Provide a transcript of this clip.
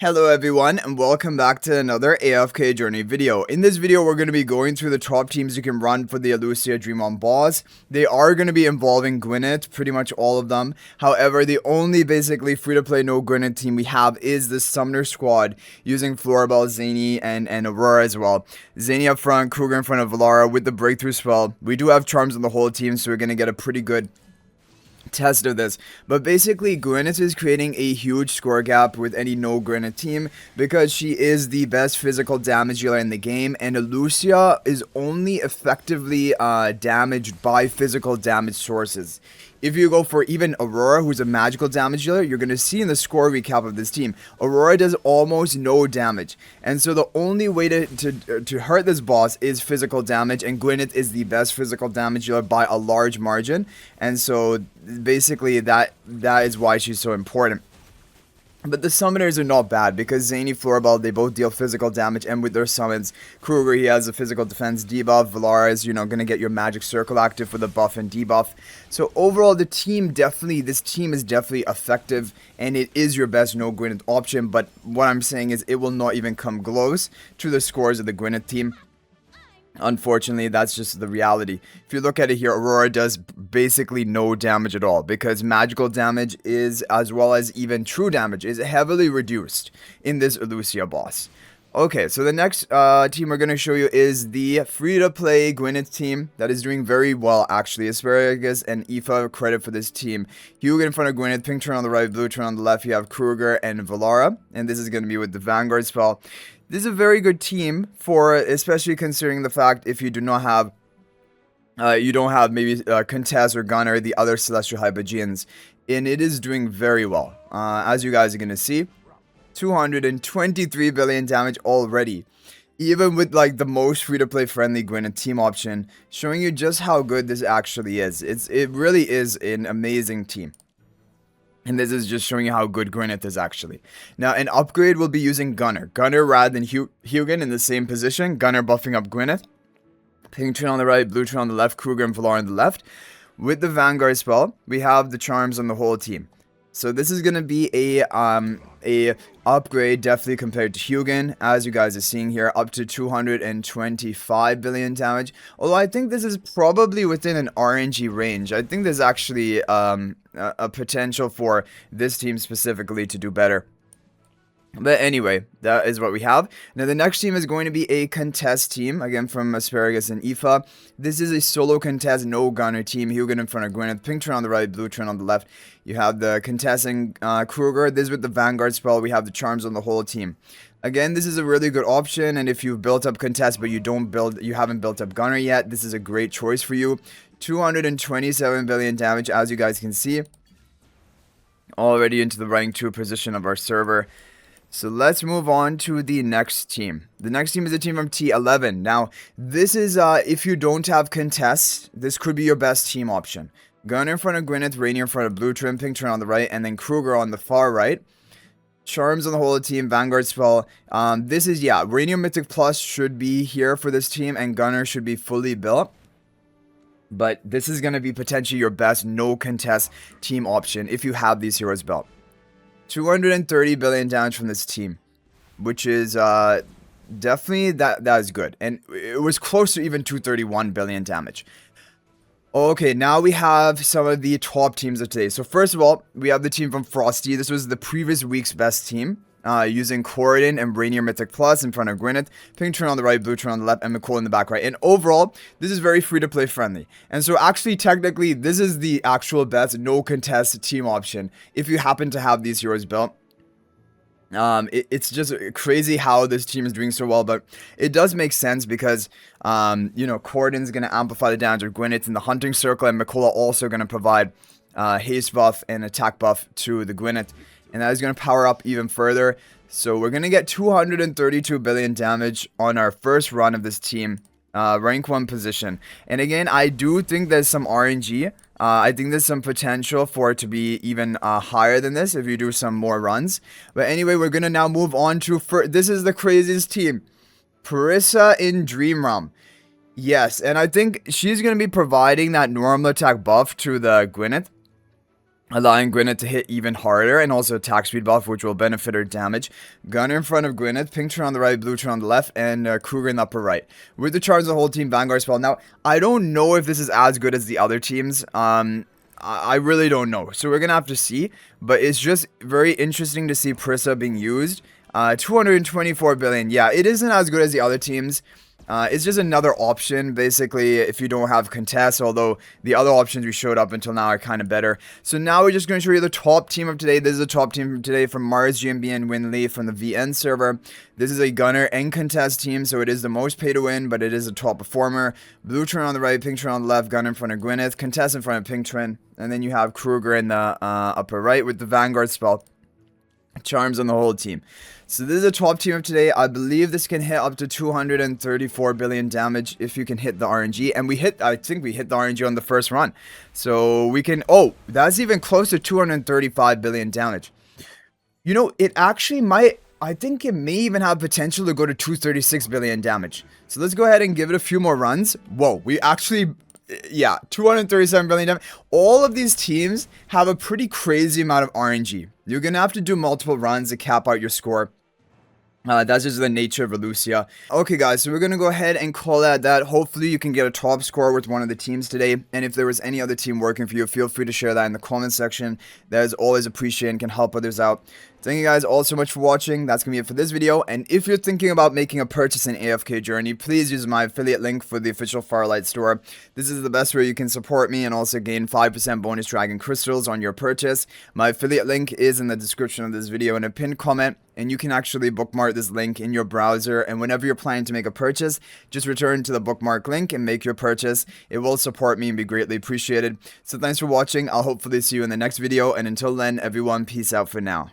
Hello everyone and welcome back to another AFK journey video. In this video we're going to be going through the top teams you can run for the Illucia Dream On boss. They are going to be involving Gwyneth, pretty much all of them. However, the only basically free to play no Gwyneth team we have is the Summoner squad using Florabelle, Zany and Aurora as well. Zany up front, Kruger in front of Valara with the breakthrough spell. We do have charms on the whole team, so we're going to get a pretty good test of this, but basically Gwyneth is creating a huge score gap with any no Gwyneth team because she is the best physical damage dealer in the game, and Illucia is only effectively damaged by physical damage sources. If you go for even Aurora, who's a magical damage dealer, you're going to see in the score recap of this team, Aurora does almost no damage. And so the only way to hurt this boss is physical damage, and Gwyneth is the best physical damage dealer by a large margin. And so basically that is why she's so important. But the summoners are not bad because Zany, Florabelle, they both deal physical damage, and with their summons, Kruger, he has a physical defense debuff, Valara is, going to get your magic circle active for the buff and debuff. So overall, this team is definitely effective, and it is your best no Gwyneth option, but what I'm saying is it will not even come close to the scores of the Gwyneth team. Unfortunately, that's just the reality. If you look at it here, Aurora does basically no damage at all because magical damage is, as well as even true damage, is heavily reduced in this Illucia boss. Okay, so the next team we're going to show you is the free-to-play Gwyneth team that is doing very well, actually. Asparagus and Aoife, credit for this team. Hugo in front of Gwyneth, pink turn on the right, blue turn on the left. You have Kruger and Valara, and this is going to be with the Vanguard spell. This is a very good team for, especially considering the fact if you do not have, you don't have maybe Contess or Gunnar, the other Celestial Hypogeans, and it is doing very well. As you guys are going to see, 223 billion damage already. Even with like the most free-to-play friendly Gwyneth team option, showing you just how good this actually is. It really is an amazing team. And this is just showing you how good Gwyneth is actually. Now, an upgrade will be using Gunnar. Gunnar rather than Hugin in the same position. Gunnar buffing up Gwyneth. Pink turn on the right, blue turn on the left, Kruger and Valara on the left. With the Vanguard spell, we have the charms on the whole team. So this is going to be a upgrade definitely compared to Hugin, as you guys are seeing here, up to 225 billion damage. Although I think this is probably within an RNG range. I think there's actually a potential for this team specifically to do better. But anyway, that is what we have. Now the next team is going to be a contest team, again from Asparagus and Aoife. This is a solo contest, no Gunnar team. Hugin in front of Gwyneth, pink turn on the right, blue turn on the left. You have the contesting Kruger. This is with the Vanguard spell. We have the charms on the whole team. Again, this is a really good option, and if you've built up contest but you haven't built up Gunnar yet, this is a great choice for you. 227 billion damage, as you guys can see. Already into the rank 2 position of our server. So let's move on to the next team. The next team is a team from T11. Now, this is, if you don't have contests, this could be your best team option. Gunnar in front of Gwyneth, Rainier in front of Blue Trim, Pink Turn on the right, and then Kruger on the far right. Charms on the whole team, Vanguard spell. This is, Rainier Mythic Plus should be here for this team, and Gunnar should be fully built. But this is going to be potentially your best no contest team option if you have these heroes built. 230 billion damage from this team, which is definitely that is good, and it was close to even 231 billion damage. Okay, now we have some of the top teams of today. So first of all, we have the team from Frosty. This was the previous week's best team, using Kordan and Rainier Mythic Plus in front of Gwyneth, pink turn on the right, blue turn on the left, and McCool in the back right. And overall, this is very free-to-play friendly. And so actually, technically, this is the actual best no-contest team option if you happen to have these heroes built. It's just crazy how this team is doing so well, but it does make sense because, Kordan's going to amplify the damage of Gwyneth in the hunting circle, and McCool also going to provide haste buff and attack buff to the Gwyneth. And that is going to power up even further. So we're going to get 232 billion damage on our first run of this team. Rank 1 position. And again, I do think there's some RNG. I think there's some potential for it to be even higher than this if you do some more runs. But anyway, we're going to now move on to... This is the craziest team. Parisa in Dream Realm. Yes, and I think she's going to be providing that normal attack buff to the Gwyneth. allowing Gwyneth to hit even harder, and also attack speed buff, which will benefit her damage. Gunnar in front of Gwyneth, pink turn on the right, blue turn on the left, and Kruger in the upper right. With the charge of the whole team, Vanguard spell. Now, I don't know if this is as good as the other teams. I really don't know. So we're going to have to see. But it's just very interesting to see Parisa being used. 224 billion. Yeah, it isn't as good as the other teams. It's just another option, basically, if you don't have Contest, although the other options we showed up until now are kind of better. So now we're just going to show you the top team of today. This is the top team from today from Mars, GMB, and Winley from the VN server. This is a Gunnar and Contest team, so it is the most pay to win, but it is a top performer. Blue turn on the right, pink turn on the left, Gunnar in front of Gwyneth, Contest in front of pink twin, and then you have Kruger in the upper right with the Vanguard spell. Charms on the whole team. So this is a top team of today. I believe this can hit up to 234 billion damage if you can hit the RNG. And I think we hit the RNG on the first run. So we can, oh, that's even close to 235 billion damage. You know, it actually might, I think it may even have potential to go to 236 billion damage. So let's go ahead and give it a few more runs. Whoa, we actually, yeah, 237 billion damage. All of these teams have a pretty crazy amount of RNG. You're going to have to do multiple runs to cap out your score. That's just the nature of Illucia. Okay guys, so we're going to go ahead and call that. Hopefully you can get a top score with one of the teams today. And if there was any other team working for you, feel free to share that in the comment section. That is always appreciated and can help others out. Thank you guys all so much for watching. That's going to be it for this video. And if you're thinking about making a purchase in AFK Journey, please use my affiliate link for the official Firelight store. This is the best way you can support me and also gain 5% bonus dragon crystals on your purchase. My affiliate link is in the description of this video in a pinned comment. And you can actually bookmark this link in your browser. And whenever you're planning to make a purchase, just return to the bookmark link and make your purchase. It will support me and be greatly appreciated. So thanks for watching. I'll hopefully see you in the next video. And until then, everyone, peace out for now.